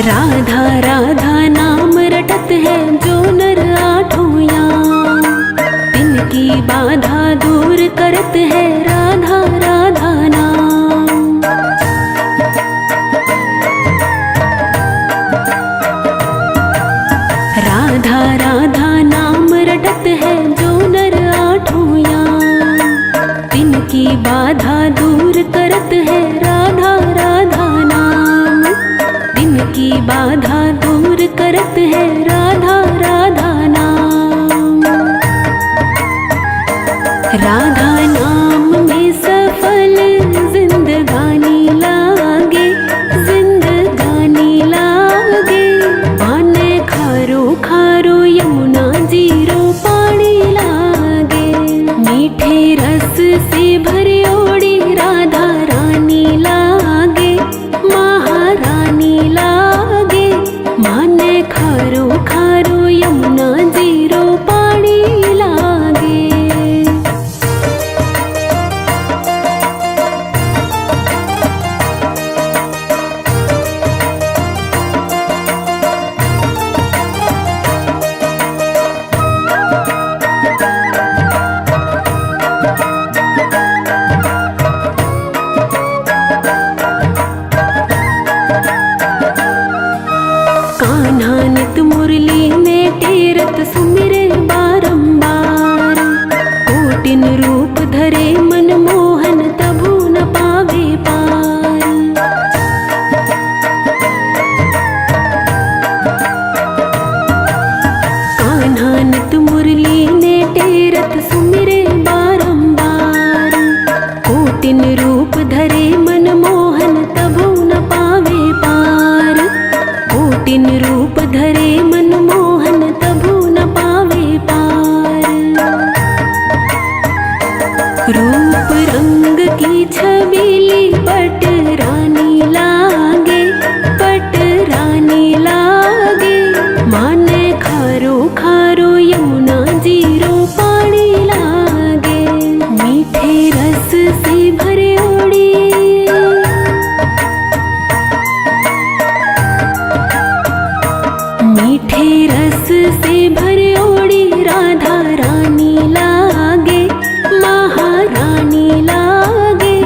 राधा राधा नाम रटत है जो नर आठों याम, तिनकी बाधा दूर करत है राधा राधा नाम। राधा राधा नाम रटत है जो नर आठों याम, तिनकी बाधा दूर करत है राधा राधा नाम। तिनकी बाधा दूर करत है राधा राधा नाम। राधा नाम में सफल जिंदगानी लागे, जिंदगानी लागे। पाने खारो खारो यमुना जीरो पानी लागे, मीठे रस से भरी ओड़ी राधा रानी लागे, महारानी लागे। माने खारो खारो यमुना जीरो पानी लागे। कान्हा नित मुरली में टेरत सुमिरे बारंबार, कोटिन रूप धरे मनमोहन तभु न पावे पार। कान्हा नित मुरली में टेरत सुमिरे बारंबार, कोटिन रूप धरे मनमोहन तभु न पावे पार। कोटिन रूप धरे मनमोहन तभु न पावे पार। रूप रंग की छबीली पट रानी लागे, पट रानी लागे। माने खारो खारो यमुना जीरो पानी लागे, मीठे रस से भरे ओड़ी। मीठे रस से भरे ओड़ी राधा रानी लागे, महारानी लागे।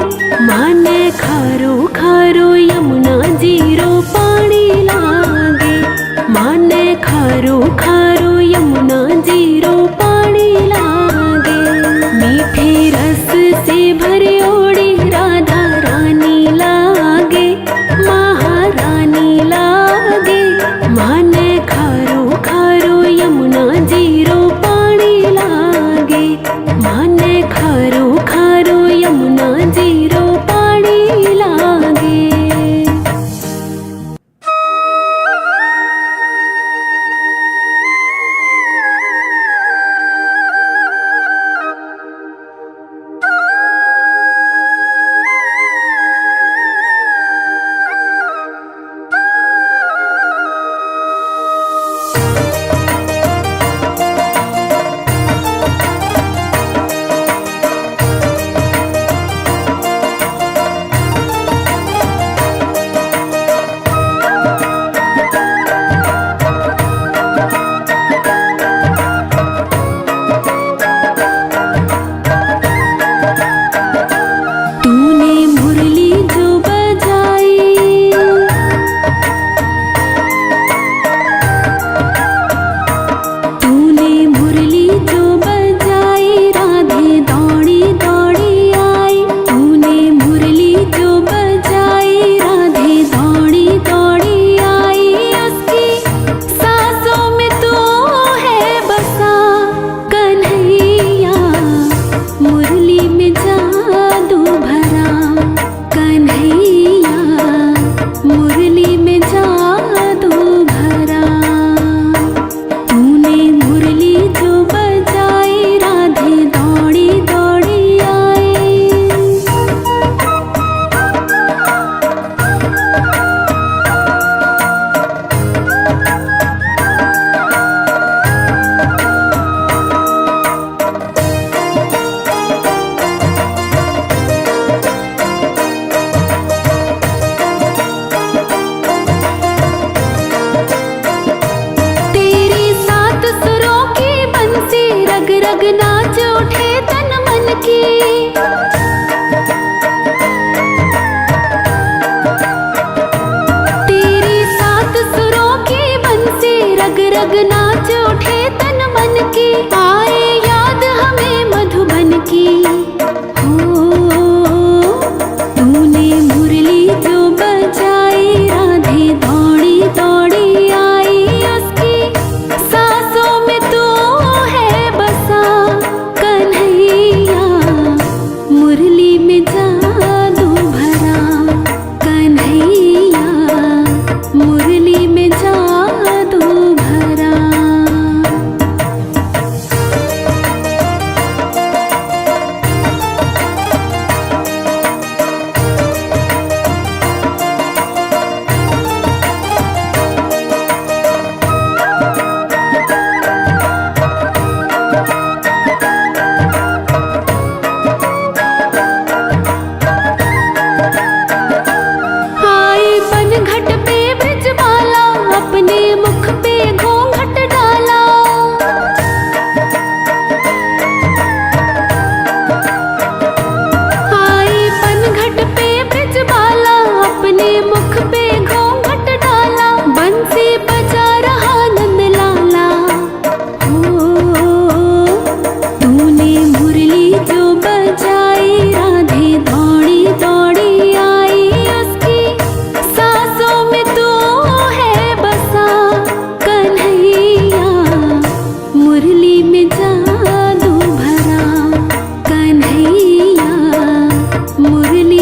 माने खारो खा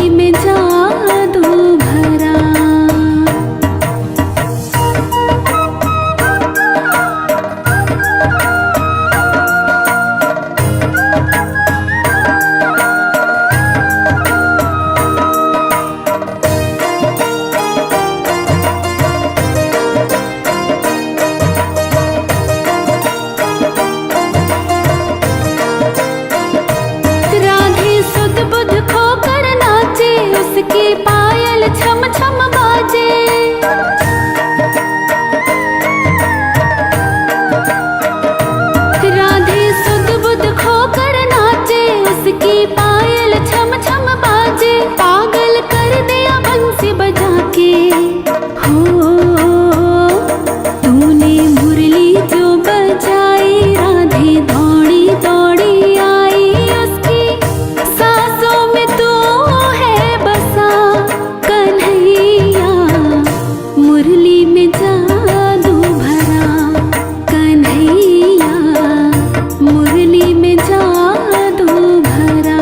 में जादू भरा। राधे सुध बुध खोकर नाचे, उसकी पायल छम छम बाजे। राधे सुध बुध खोकर नाचे, उसकी पायल छम छम बाजे। पागल कर दिया बंसी बजा के, हो तूने मुरली जो बजाई, राधे दौड़ी दौड़ी आई। उसकी सांसों में तू है बसा, कन्हैया मुरली में जादू भरा। कन्हैया मुरली में जादू भरा।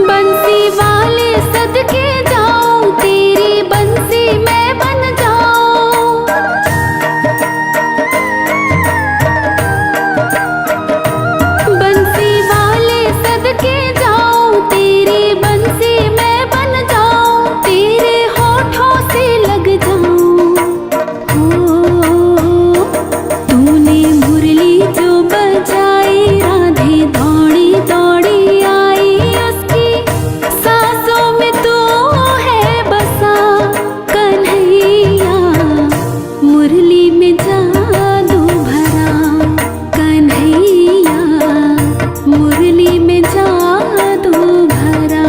बंसी वाले सदके जाऊं, तेरी बंसी मैं बन जाऊं। बंसी वाले सदके जाऊं, तेरी बंसी मैं बन जाऊं। तेरे होठों से लग जाऊं, हो तूने मुरली जो बजाई, राधे दौड़ी दौड़ी आई। उसकी सांसों में तू है बसा, कन्हैया मुरली में जादू भरा। कन्हैया मुरली में जादू भरा।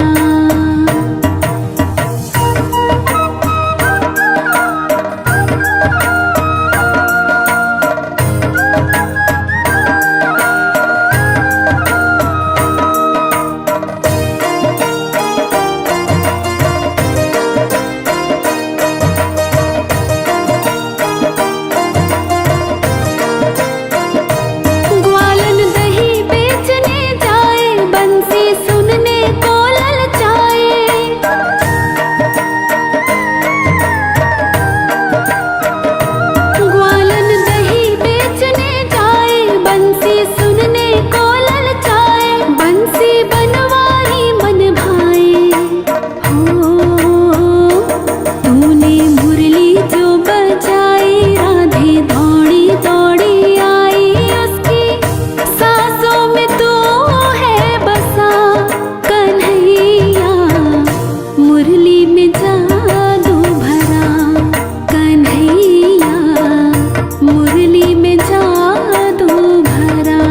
ग्वालन दही बेचने जाए, बंसी सुनने को ललचाए। ग्वालन दही बेचने जाए, बंसी सुनने को ललचाए। बंसी बनवारी मन भाए, हो तूने मुरली जो बजाई, राधे दौड़ी दौड़ी आई। उसकी सांसों में तू है बसा, कन्हैया मुरली में जादू भरा। कन्हैया मुरली में जादू भरा।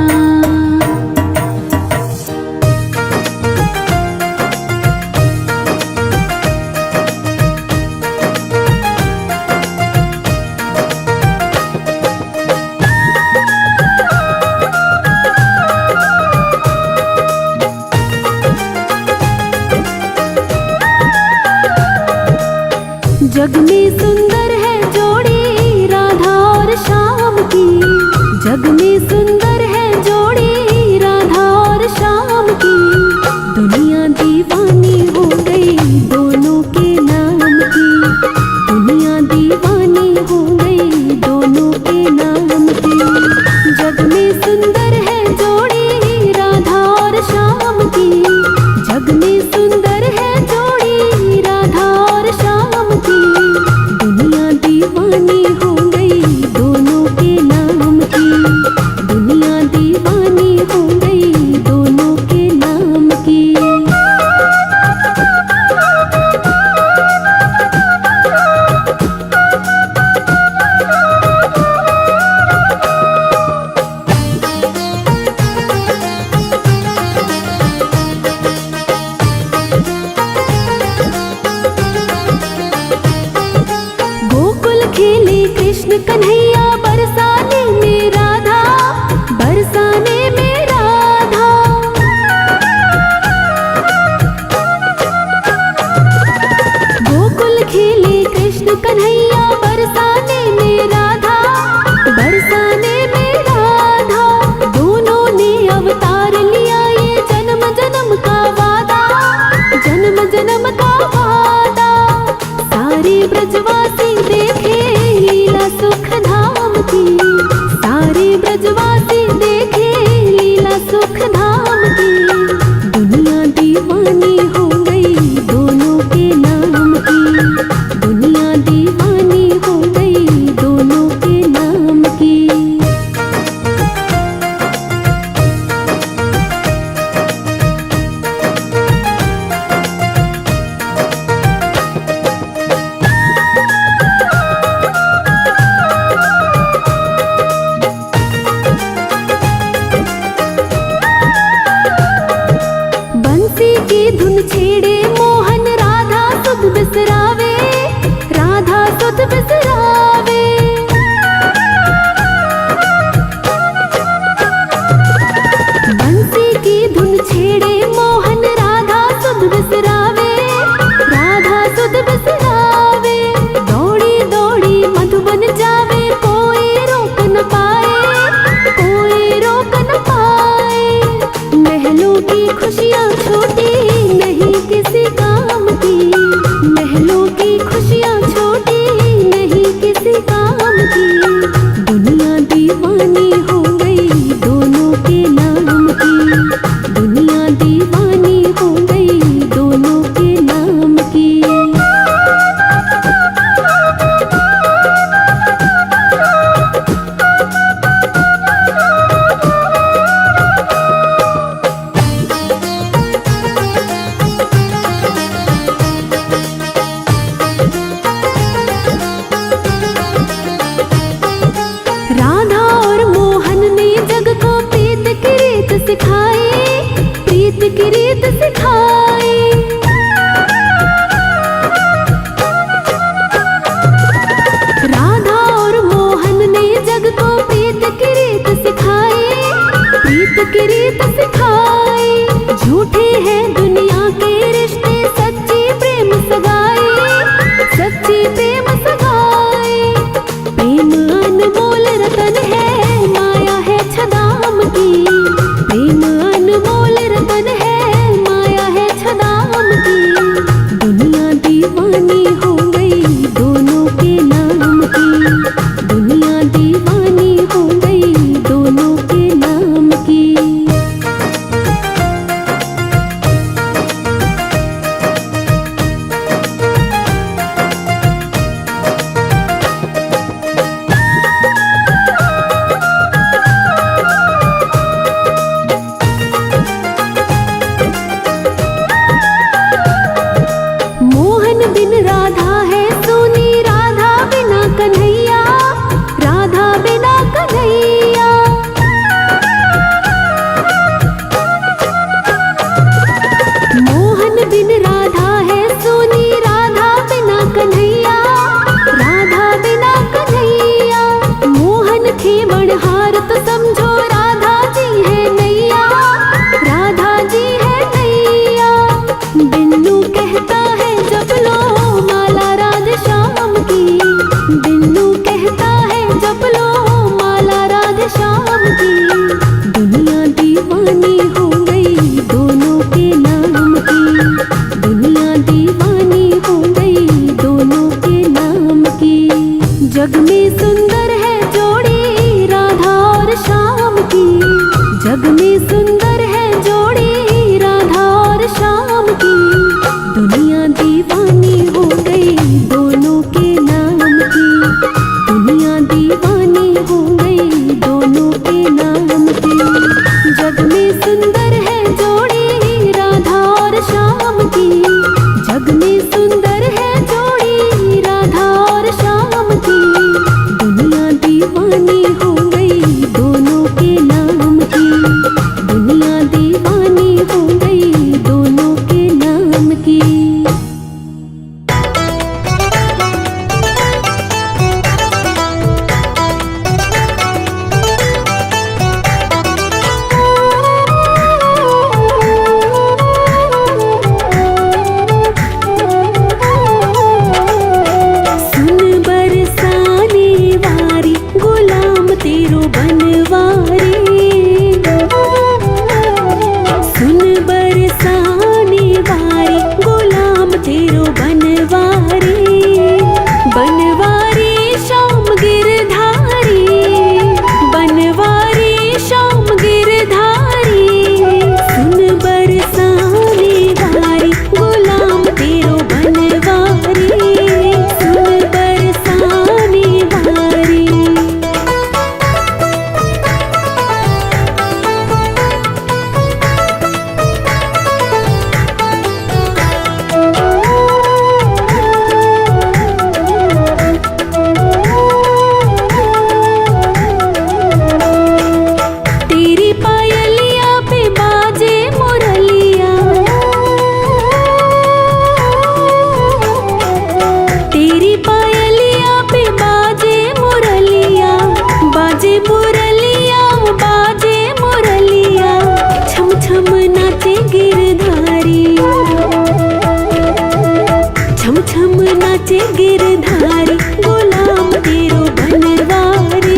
जग में सुंदर है जोड़ी, राधा और श्याम की। जग में सुंदर है जोड़ी, राधा और श्याम की। दुनिया दीवानी हो गई दोनों के नाम की। दुनिया दीवानी हो गई दोनों के नाम की। जग में सुंदर है जोड़ी, राधा और श्याम की। जग में सुंदर है जोड़ी, राधा और श्याम की। दुनिया दीवानी हो गई दोनों के नाम गढ़हार तो समझो राधा जी है नैया, राधा जी है नैया। बिन्नू कहता है जप लो माला राधे श्याम की, बिन्नू कहता है जप लो माला राधे श्याम की। दुनिया दीवानी हो गई दोनों के नाम की, दुनिया दीवानी हो गई दोनों के नाम की। जग में सुंदर है जोड़ी राधा और श्याम की, जग में सुंदर है जोड़ी राधा और श्याम की। दुनिया दीवानी हो गई दोनों के नाम की, दुनिया दीवानी हो गई दोनों के नाम की। जग में सुंदर है जोड़ी राधा और श्याम की, जग में सुंदर है जोड़ी राधा और श्याम की। दुनिया दीवानी हो गई दोनों के नाम की, दुनिया दीवानी हो गई दोनों के नाम की। सुन बरसाने वारी गुलाम तेरो बनवारी, सुन बरसाने वारी गुलाम तेरो बनवारी। बनवारी श्याम गिरधारी, बनवारी श्याम गिरधारी। सुन बरसाने वारी गुलाम तेरो बनवारी, सुन बरसाने वारी। तेरी पायलिया पे बाजे मुरलिया, तेरी पायलिया पे बाजे मुरलिया, बाजे मुरलिया बाजे मुरलिया। छम छम नाचे गिरधारी, छम छम नाचे गिरधारी गुलाम तेरो बनवारी।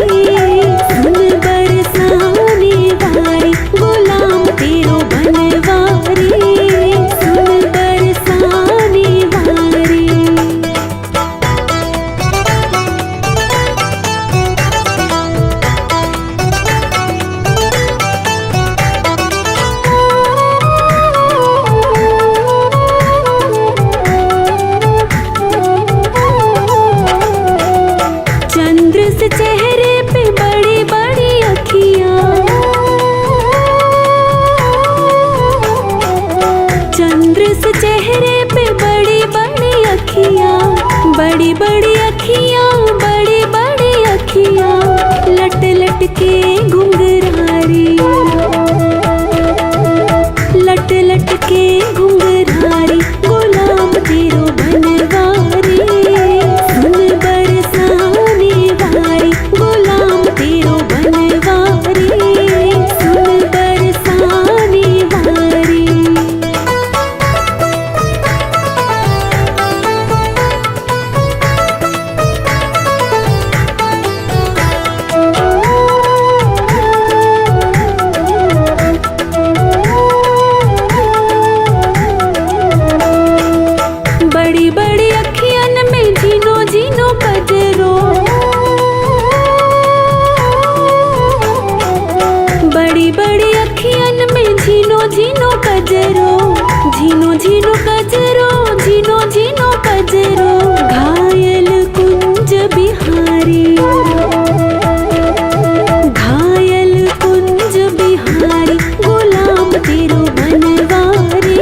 सुन बरसाने वारी गुलाम तेरो बनवारी, सुन बरसाने वारी। चंद्र से चेहरे पे बड़ी बड़ी अखियाँ, चंद्र से चेहरे पे बड़ी बड़ी अखियाँ, बड़ी बड़ी अखियाँ, बड़ी बड़ी अखियाँ। लट लट के घुंघरारी, लट लट के घुंघरारी गुलाम तेरो बनवारी। सुन बरसाने वारी गुलाम तेरो बनवारी, सुन बरसाने वारी। बड़ी बड़ी अखियन में झीनो झीनो कजरो, बड़ी बड़ी अखियन में झीनो झीनो कजरो, झीनो झीनो कजरो, झीनो झीनो कजरो। घायल कुंज बिहारी, घायल कुंज बिहारी गुलाम तेरो बनवारी।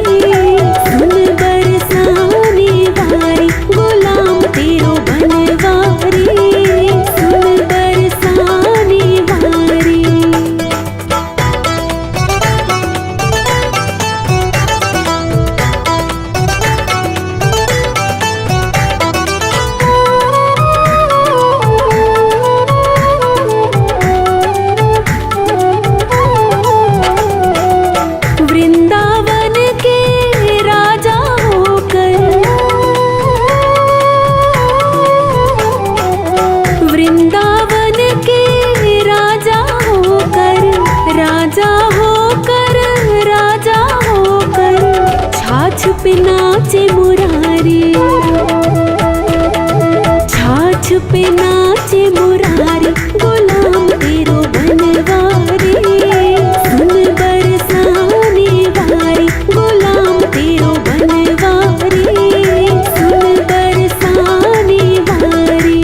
सुन बरसाने वारी गुलाम तेरो बनवारी, सुन बरसाने वारी। पे नाचे मुरारी, छाछ पे नाचे मुरारी, गुलाम तेरो बनवारी। सुन बरसाने वारी, गुलाम तेरो बनवारी, सुन बरसाने वारी।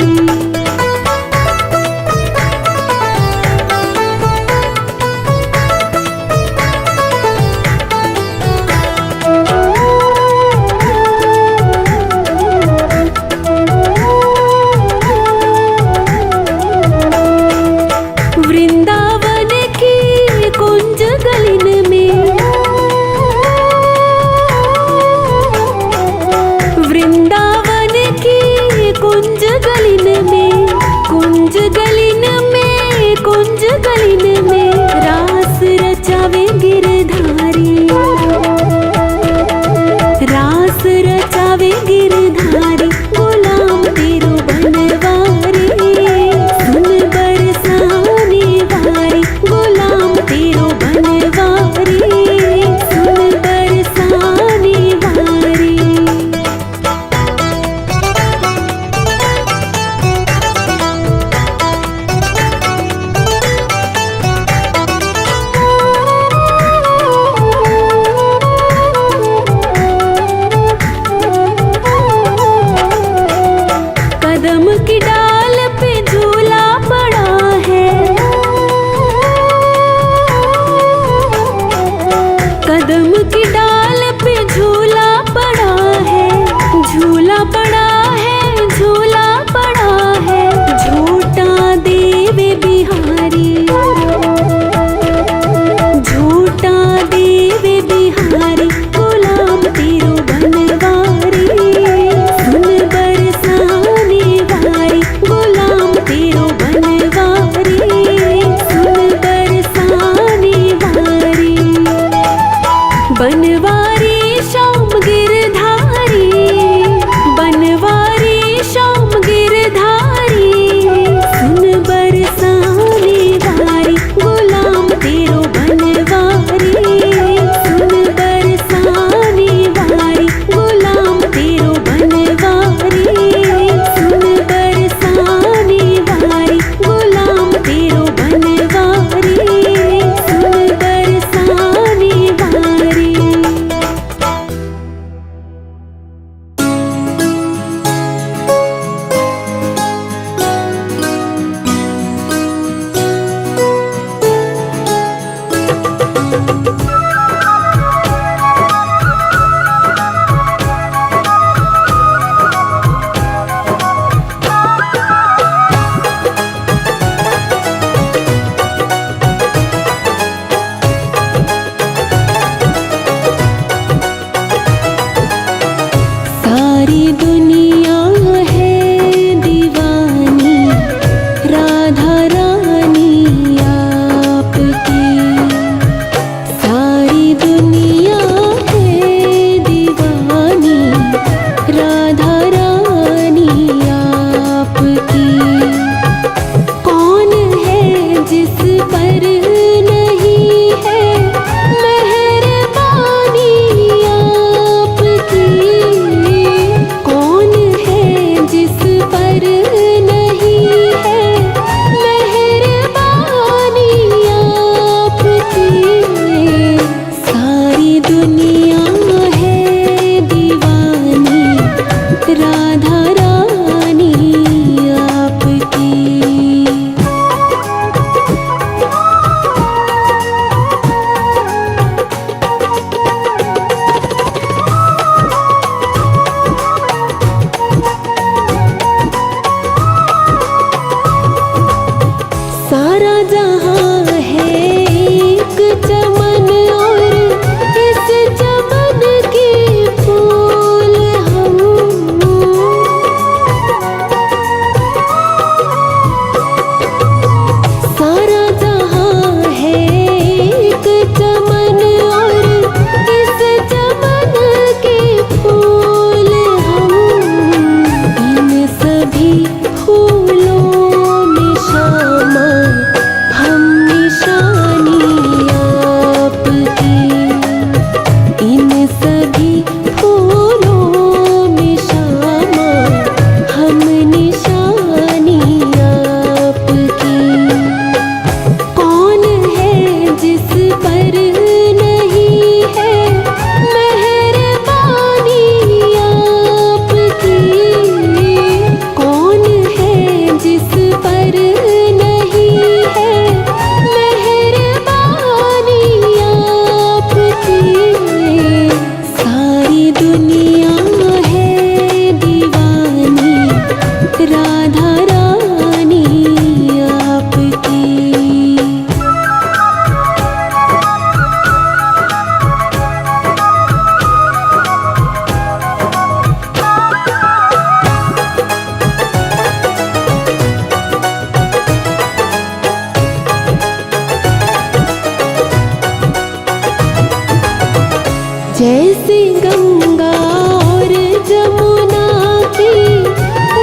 जैसे गंगा और जमुना की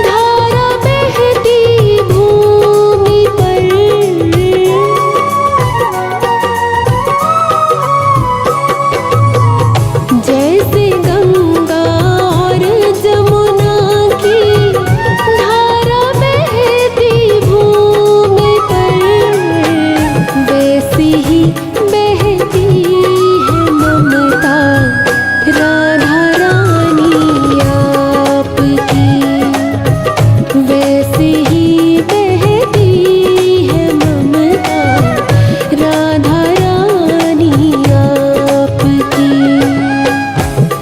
धारा बहती भूमि पर, जैसे गंगा और जमुना की धारा बहती भूमि पर, वैसी ही बहती है ममता राधा रानी आपकी, वैसे ही बहती है ममता राधा रानी आपकी।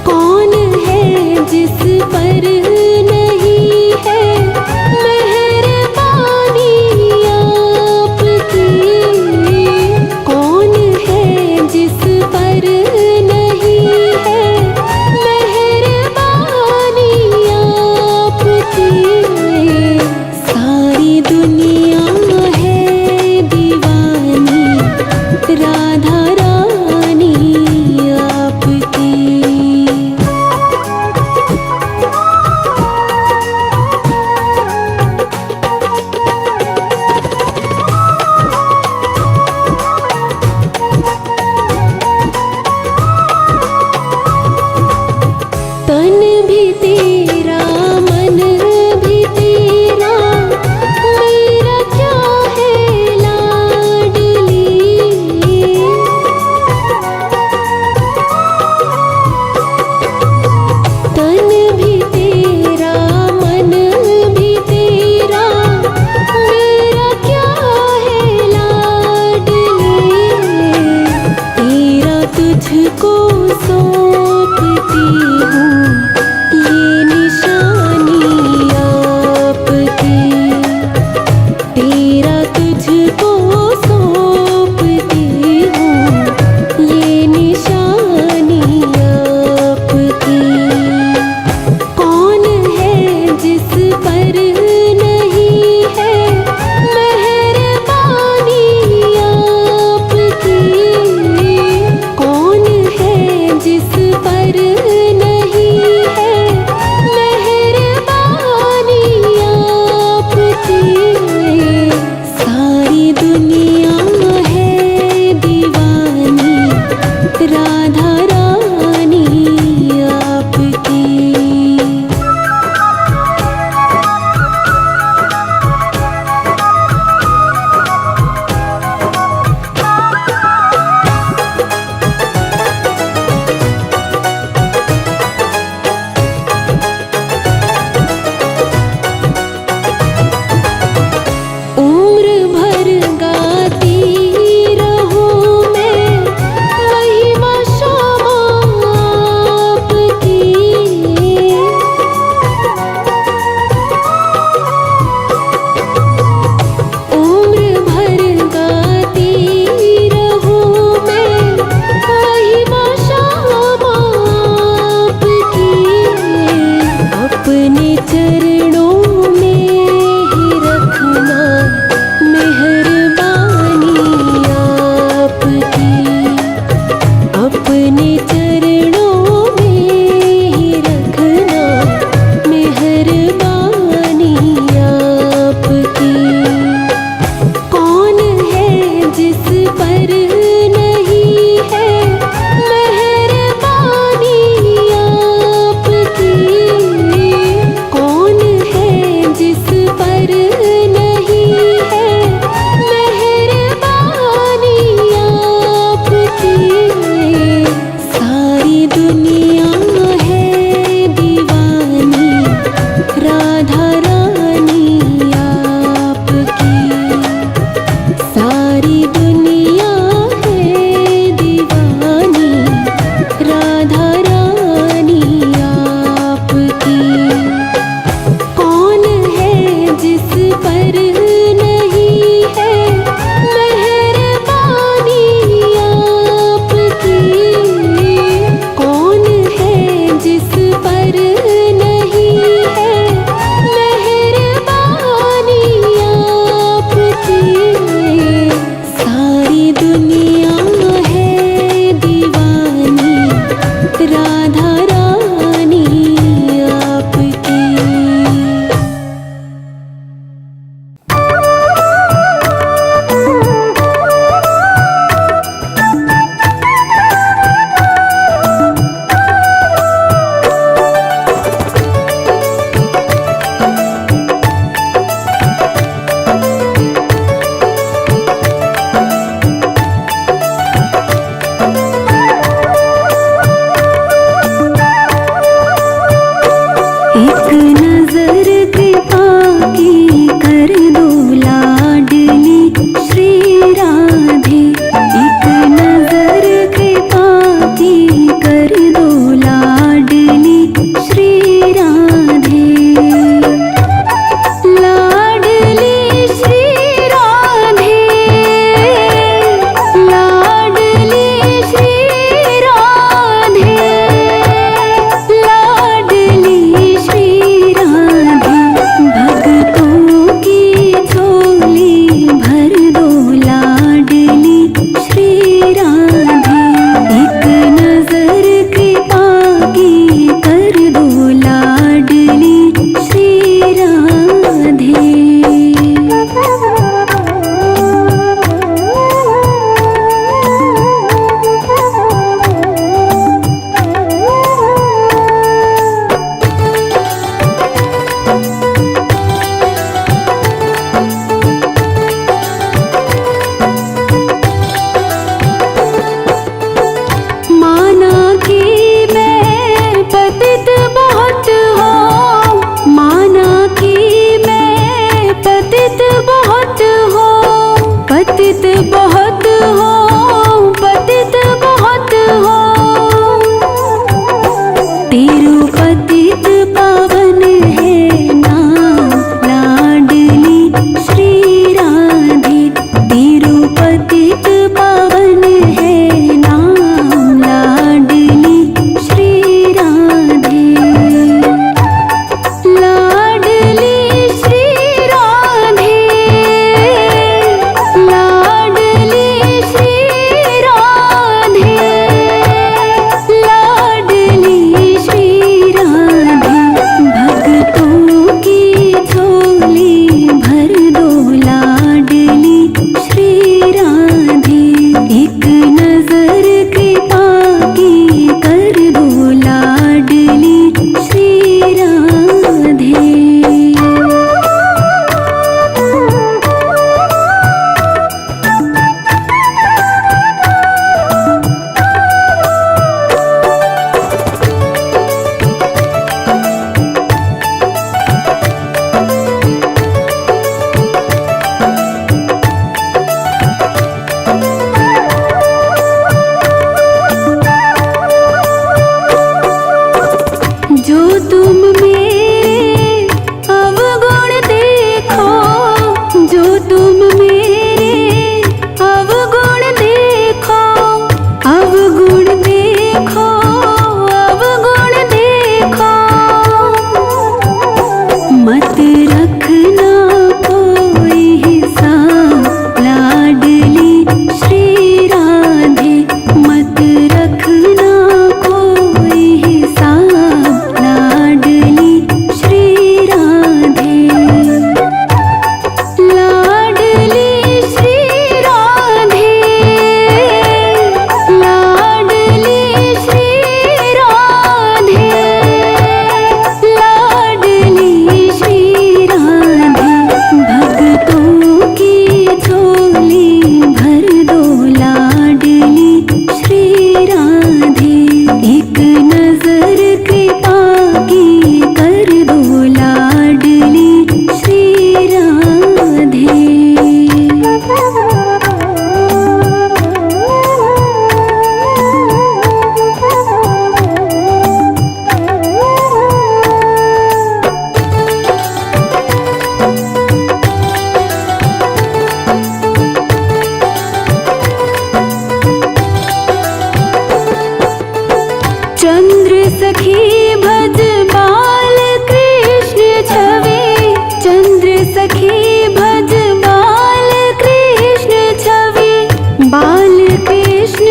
कौन है जिस पर नहीं है मेहरबानी आपकी, कौन है जिस पर नहीं है मेहरबानी आपकी। सारी दुनिया है दीवानी राधा रानी आपकी। तन भी तेरा मन भी तेरा, मेरा क्या है लाडली। तन भी तेरा मन भी तेरा, मेरा क्या है लाडली। तेरा तुझको सौंपती हूँ ये निशानी आपकी, तेरा तुझको सौंपती हूँ ये निशानी आपकी। कौन है जिस पर नहीं है मेहरबानी आपकी, कौन है जिस पर नहीं है मेहरबानी आपकी। सारी दुनिया है दीवानी राधा रानी आपकी। उम्र भर गाती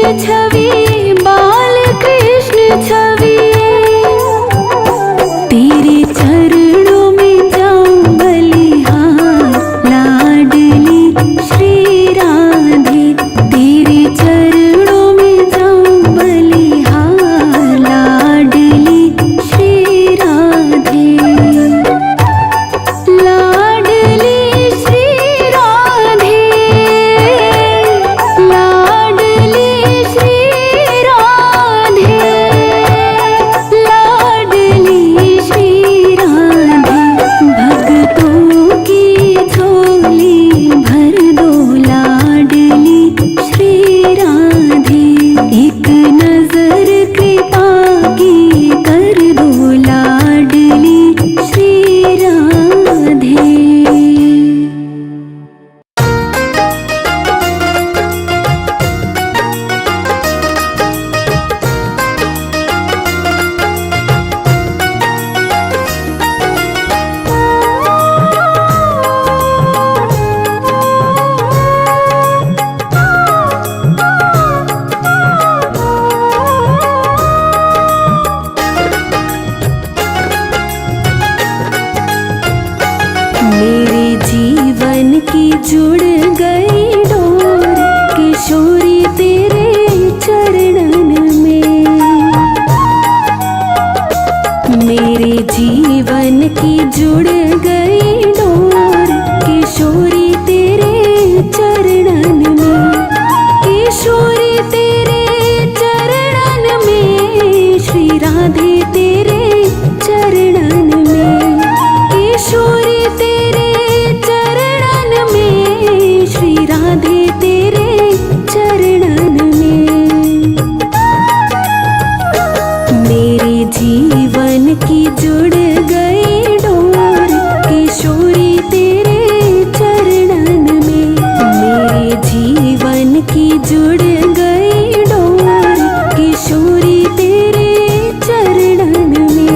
छवि बाल कृष्ण छवि, तेरे चरणों में जाऊं बलिहार लाडली श्री राधे, तेरे चरणों में जाऊं बलिहार लाडली श्री राधे, लाडली श्री राधे, लाडली श्री राधे, लाडली श्री राधे, भक्तों की झोली भर दो लाडली श्री राधे, एक नजर कृपा की कर दो लाडली श्री राधे। मेरे जीवन की जुड़ गई डोर किशोरी तेरे चरणन में, मेरे जीवन की जुड़ गई डोर किशोरी तेरे चरणन में, किशोरी तेरे चरणन में, श्री राधे तेरे चरणन में, किशोरी तेरे चरणन में, श्री राधे तेरे चरणन में, मेरे जीवन की जुड़ गई डोर किशोरी तेरे चरणन में, मेरे जीवन की जुड़ गई डोर किशोरी तेरे चरणन में।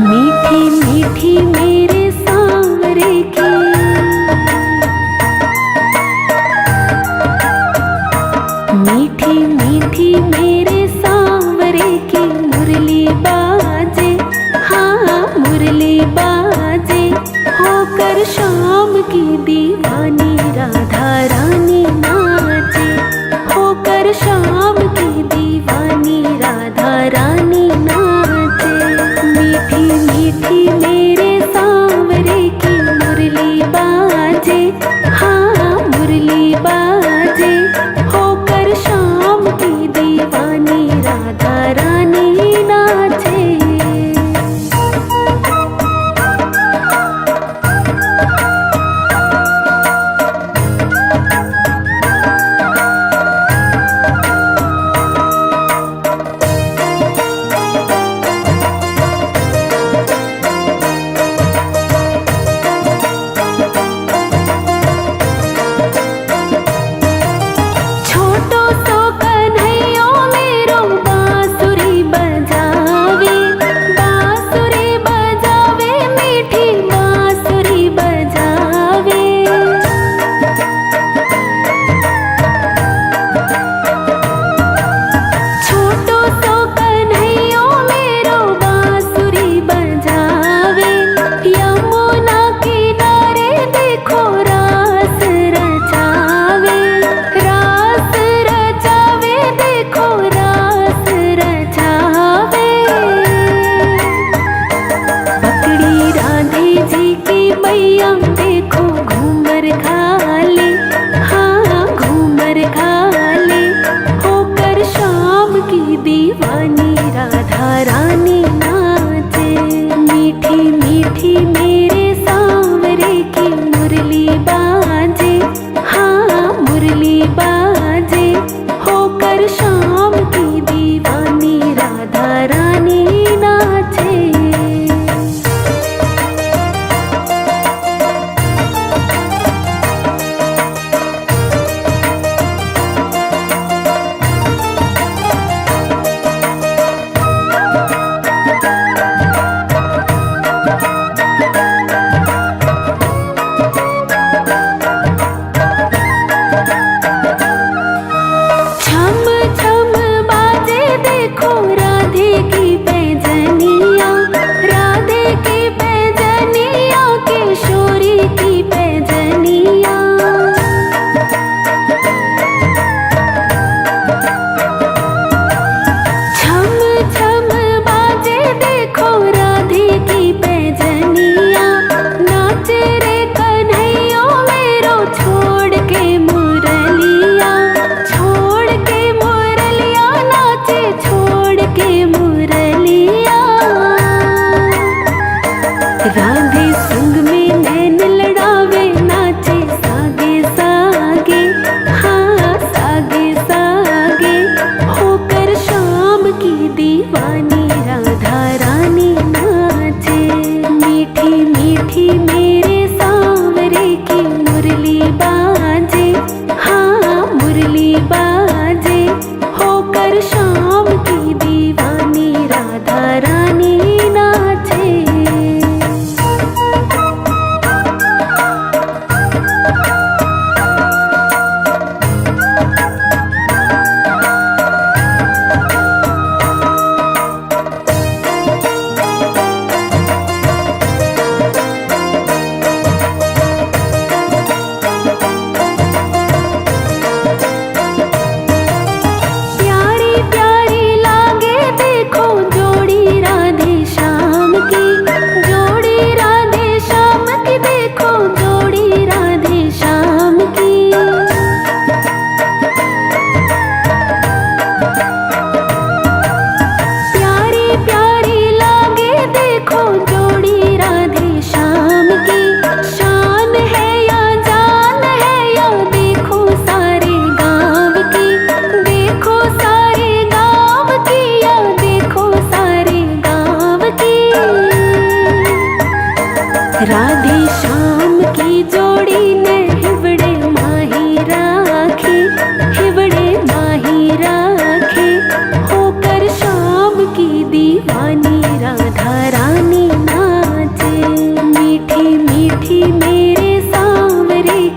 मीठी मीठी मेरे सांवरे की, मीठी मीठी मेरे सांवरे की मुरली बाजे, हाँ मुरली बाजे। होकर शाम की दीवानी राधा रानी नाचे, होकर शाम की दीवानी राधा रानी नाचे। मीठी मीठी मेरे सांवरे की मुरली बाजे, हाँ मुरली बाजे। होकर शाम की दीवानी राधा रानी नाचे।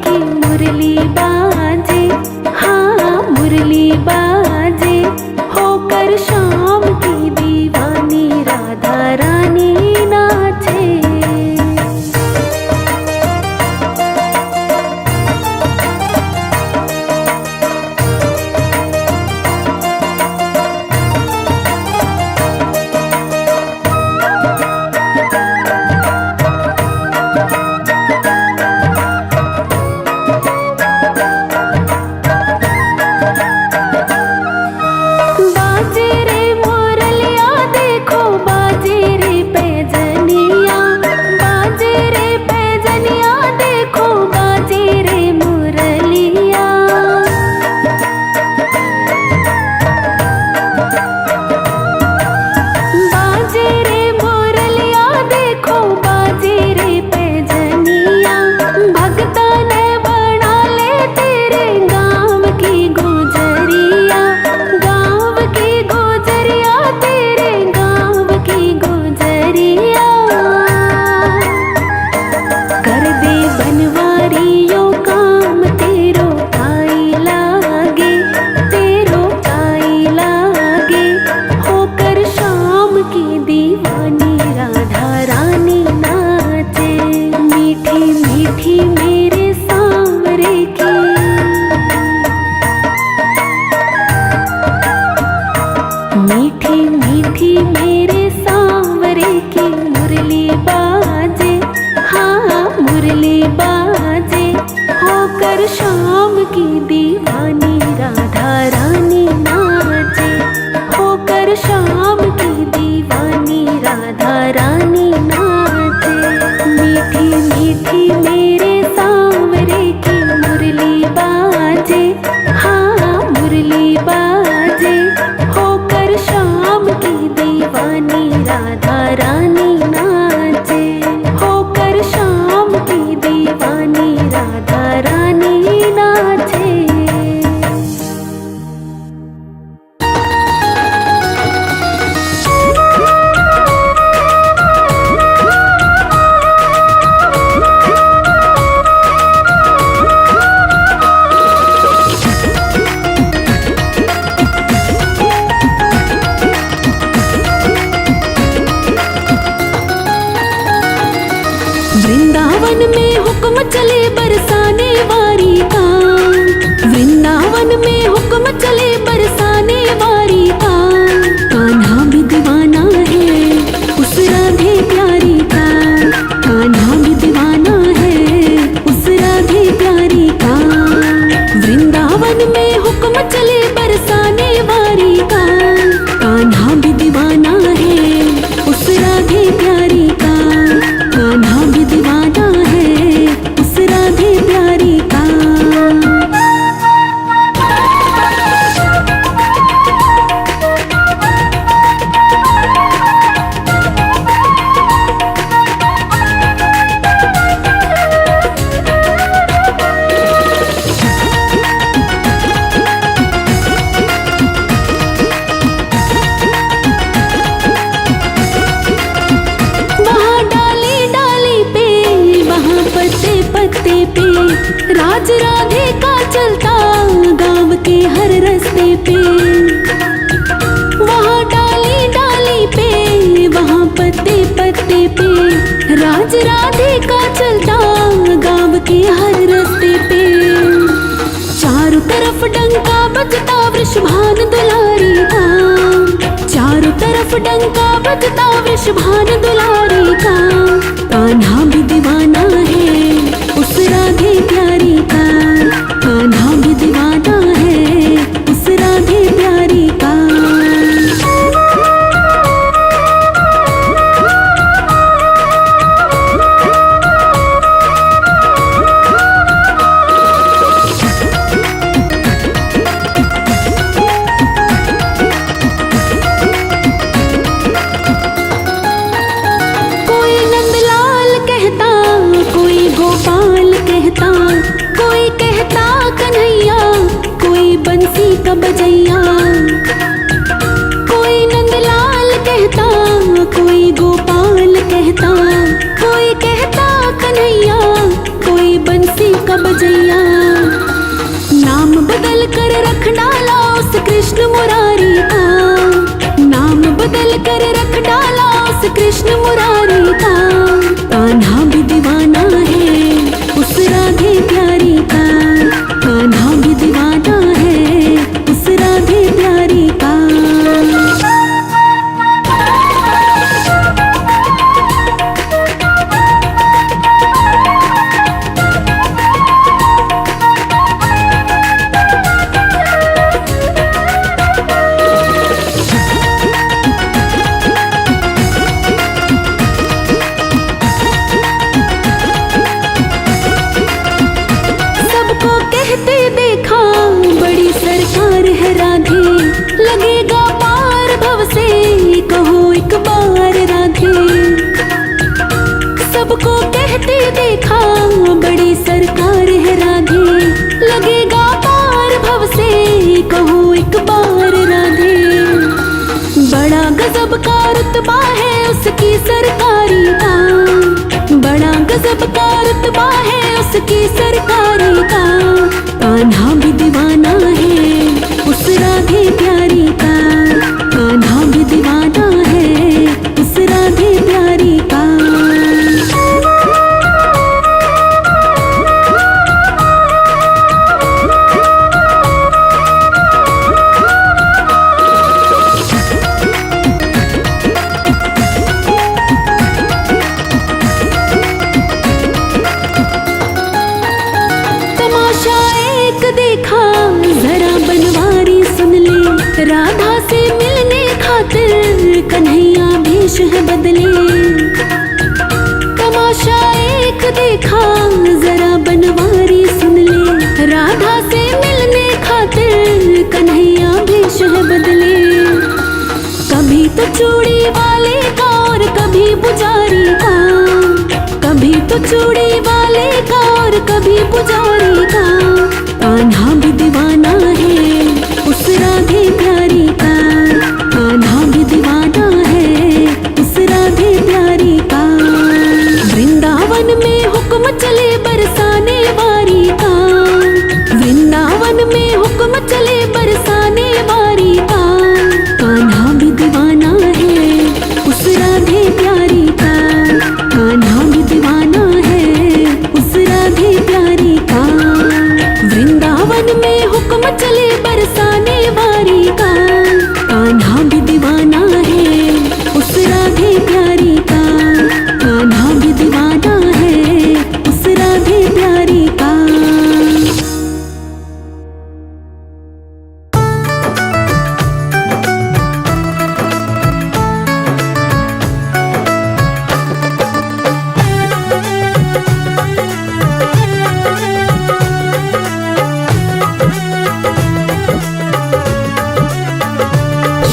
की मुरली बाजे, हाँ मुरली बाजे, होकर शाम की दीवानी राधा रानी नाचे। बाजे रे मुरलिया देखो बाजे रे पैजनिया, बाजे रे पैजनिया देखो बाजे रे मुरलिया। बाजे रे मुरलिया देखो बाजे रे पैजनिया, भगता ने बना ले तेरे गाँव की गुजरिया, गाँव की गुजरिया, तेरे गाँव की गुजरिया। कर दे बनवारियों काम तेरो काई लागे, तेरो काई लागे, होकर शाम की दीवानी राधा रानी नाचे। मीठी मीठी मेरे सांवरे की, मीठी मीठी मेरे सांवरे की मुरली बाजे, हाँ मुरली बाजे, होकर शाम की दीवानी राधा रानी नाचे, होकर शाम की दीवानी राधा रानी नाचे। मीठी मीठी मेरे सांवरे की मुरली बाजे, हाँ मुरली बाजे, होकर शाम की दीवानी राधा रानी नाचे, होकर शाम की दीवानी राधा रानी नाचे। वृंदावन में हुक्म चले बरसाने वारी का, वृंदावन में हुक्म चले बरसाने वारी का, कान्हा भी दीवाना है उस राधे प्यारी का, कान्हा भी दीवाना है उस राधे प्यारी का। वृंदावन में हुक्म चले बरसाने वारी का, कान्हा भी दीवाना है उस राधे प्यारी का, कान्हा भी दीवाना है उस राधे प्यारी का। वहाँ डाली डाली पे, वहाँ पत्ते पत्ते पे, राज राधे का चलता गाँव के हर रास्ते पे। वहाँ डाली डाली पे, वहाँ पत्ते पत्ते पे, राज राधे का चलता गाँव के हर रास्ते पे। चारों तरफ डंका बजता वृषभान दुलारी का, चारों तरफ डंका बजता वृषभान दुलारी का, कान्हा भी दीवाना है उस राधे प्यारी का, कान्हा भी दीवाना है उस राधे प्यारी का। कोई नंदलाल कहता का बजैया। नाम बदल कर रख डाला उस कृष्ण मुरारी का, नाम बदल कर रख डाला उस कृष्ण मुरारी का। कान्हा भी दीवाना है उस राधे प्यारी का, कान्हा भी दीवाना है उस राधे प्यारी का। लगेगा पार भव से कहो एक बार राधे। सबको कहते देखा बड़ी सरकार है राधे, लगेगा पार भव से कहो एक बार राधे। बड़ा गजब का रुतबा है उसकी सरकारी का, बड़ा गजब का रुतबा है उसकी सरकारी का। कान्हा भी दीवाना है उस राधे प्यारी का, कान्हा भी दीवाना है उस राधे प्यारी का। तमाशा एक देखा जरा बनवारी सुन ले, राधा से मिलने खातिर कन्हैया भेष है बदले। तमाशा एक देखा जरा बनवारी सुन ले, राधा से मिलने खातिर कन्हैया भेष है बदले। कभी तो चूड़ी वाले का और कभी पुजारी का, कभी तो चूड़ी वाले का और कभी पुजारी का। कान्हा भी दीवाना है उस राधे प्यारी का, कान्हा भी दीवाना है उस राधे प्यारी का। वृंदावन में हुक्म चले बरसाने वारी का, वृंदावन में हुक्म चले बरसाने वारी का। कान्हा भी दीवाना है उस राधे प्यारी का, कान्हा भी दीवाना है उस राधे प्यारी का। वृंदावन में हुक्म चले बरसाने वारी का, कान्हा भी दीवाना है उस राधे प्यारी का, कान्हा भी दीवाना है उस राधे प्यारी का।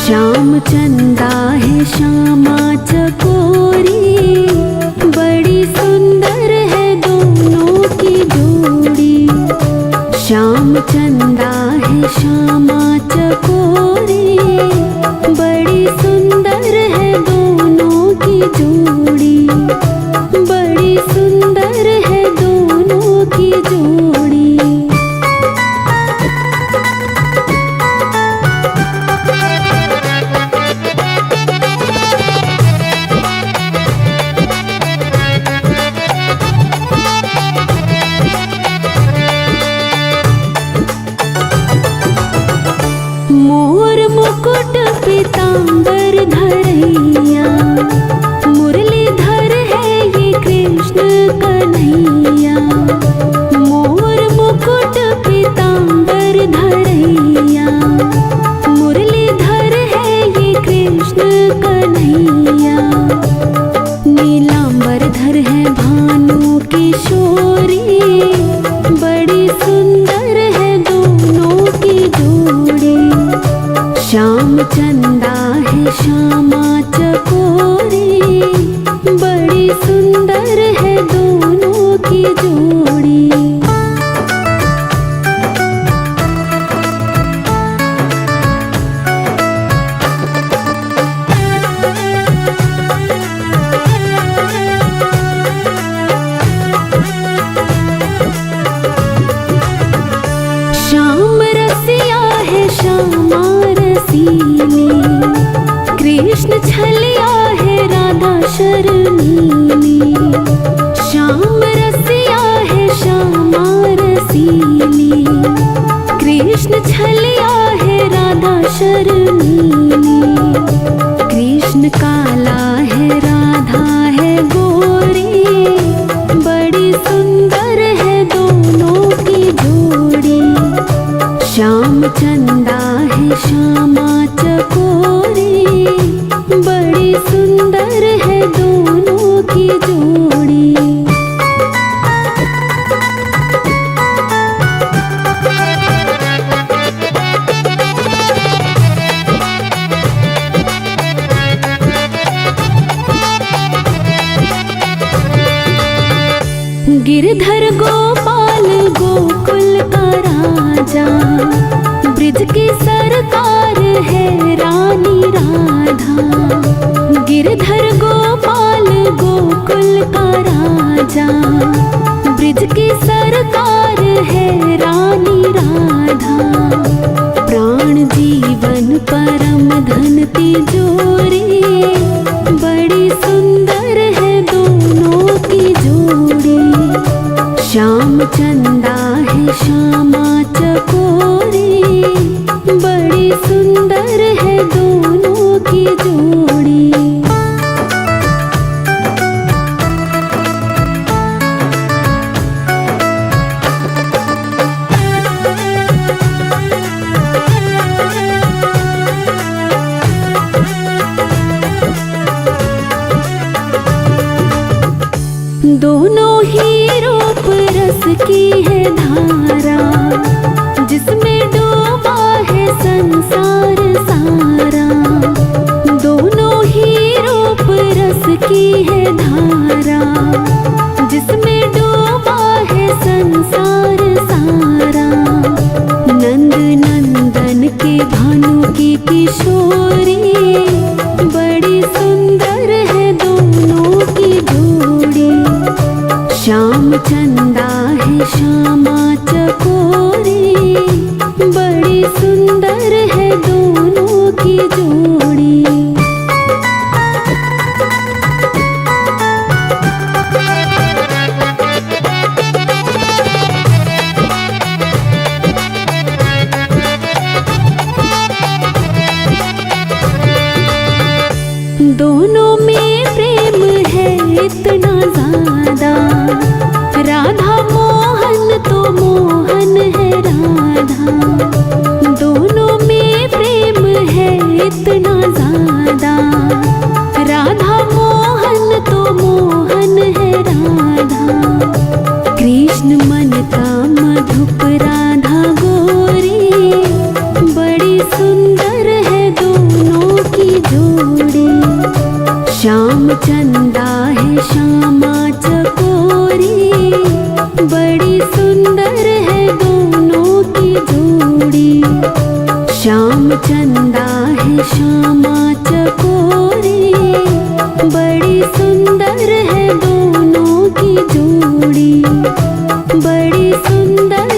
श्याम चंदा है श्यामा चकोरी, बड़ी सुंदर है दोनों की जोड़ी। श्याम चंदा है श्यामा चकोरी, बड़ी सुंदर है दोनों की जोड़ी, बड़ी सुंदर है दोनों की जोड़ी। मोर मुकुट पीतांबर धरैया, मुरलीधर है ये कृष्ण कन्हैया। मोर मुकुट पीतांबर धरैया, मुरलीधर है ये कृष्ण कन्हैया। नीलांबर धर है भानु किशोरी, बड़ी सुंदर है दोनों की जोड़ी। श्याम चंदा है श्यामा चकोरी, बड़ी सुंदर है दोनों की जोड़ी। श्यामा रसीली, कृष्ण छलिया है राधा शर्मीली। श्याम रसिया है श्यामा रसीली, कृष्ण छलिया है राधा शर्मीली। कृष्ण काला है राधा है गोरी, बड़ी सुंदर है दोनों की जोड़ी। श्याम चंदा है श्यामा चकोरी, बड़ी सुंदर है दोनों की जोड़ी। गिरधर गोपाल गोकुल का राजा, ब्रिज की सरकार है रानी राधा। गिरधर गोपाल गोकुल का राजा, ब्रिज की सरकार है रानी राधा। प्राण जीवन परम धन तिजोरी, बड़ी सुंदर है दोनों की जोड़ी। श्याम चंदा है श्यामा चकोरी, बड़ी सुंदर है दोनों की जोड़ी। दोनों ही रूप रस की है धारा, जिसमें डूबा है संसार सारा। दोनों ही रूप रस की है धारा, जिसमें डूबा है संसार सारा। नंद नंदन के भानु की किशोरी, बड़ी सुंदर है दोनों की जोड़ी। श्याम चंदा है श्यामा चकोरी, बड़ी सुंदर है दोनों की जोड़ी। दोनों में प्रेम है इतना ज्यादा, राधा मोहन तो मोहन है राधा। दोनों में प्रेम है इतना ज्यादा, राधा मोहन तो मोहन है राधा। कृष्ण मन का मधुप राधा गोरी, बड़ी सुंदर है दोनों की जोड़ी। श्याम चंदा है श्यामा चकोरी, बड़ी सुंदर है दोनों की जोड़ी। श्याम चंदा है श्यामा चकोरी, बड़ी सुंदर है दोनों की जोड़ी। बड़ी सुंदर